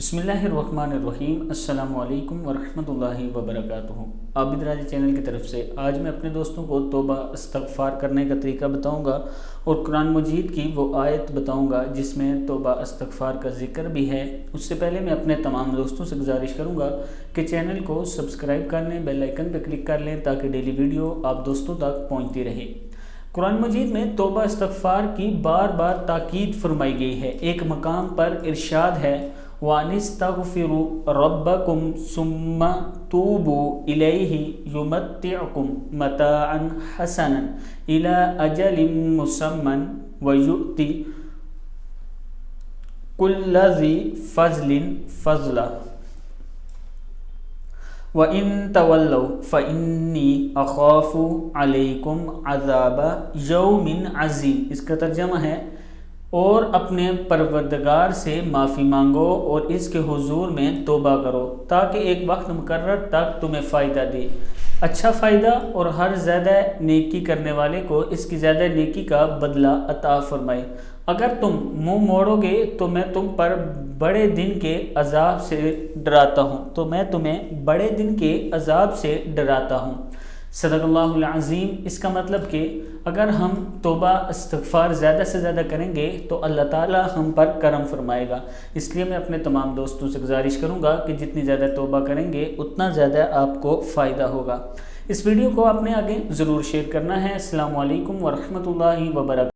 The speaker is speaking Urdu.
بسم اللہ الرحمن الرحیم۔ السلام علیکم ورحمۃ اللہ وبرکاتہ۔ abidraja چینل کی طرف سے آج میں اپنے دوستوں کو توبہ استغفار کرنے کا طریقہ بتاؤں گا اور قرآن مجید کی وہ آیت بتاؤں گا جس میں توبہ استغفار کا ذکر بھی ہے۔ اس سے پہلے میں اپنے تمام دوستوں سے گزارش کروں گا کہ چینل کو سبسکرائب کر لیں، بیل آئیکن پہ کلک کر لیں تاکہ ڈیلی ویڈیو آپ دوستوں تک پہنچتی رہے۔ قرآن مجید میں توبہ استغفار کی بار بار تاکید فرمائی گئی ہے۔ ایک مقام پر ارشاد ہے وَأَنِسْتَغْفِرُوا رَبَّكُمْ ثُمَّ تُوبُوا إِلَيْهِ يُمَتِّعْكُمْ مَتَاعًا حَسَنًا إِلَىٰ أَجَلٍ مُّسَمًّى وَيُؤْتِ كُلَّ ذِي فَضْلٍ فَضْلَهُ وَإِن تَوَلَّوْا فَإِنِّي أَخَافُ عَلَيْكُمْ عَذَابَ يَوْمٍ عَظِيمٍ۔ اس کا ترجمہ ہے اور اپنے پروردگار سے معافی مانگو اور اس کے حضور میں توبہ کرو تاکہ ایک وقت مقرر تک تمہیں فائدہ دے، اچھا فائدہ، اور ہر زیادہ نیکی کرنے والے کو اس کی زیادہ نیکی کا بدلہ عطا فرمائے۔ اگر تم منہ موڑو گے تو میں تم پر بڑے دن کے عذاب سے ڈراتا ہوں۔ صدق اللہ العظیم۔ اس کا مطلب کہ اگر ہم توبہ استغفار زیادہ سے زیادہ کریں گے تو اللہ تعالی ہم پر کرم فرمائے گا۔ اس لیے میں اپنے تمام دوستوں سے گزارش کروں گا کہ جتنی زیادہ توبہ کریں گے اتنا زیادہ آپ کو فائدہ ہوگا۔ اس ویڈیو کو آپ نے آگے ضرور شیئر کرنا ہے۔ السلام علیکم ورحمۃ اللہ وبرکاتہ۔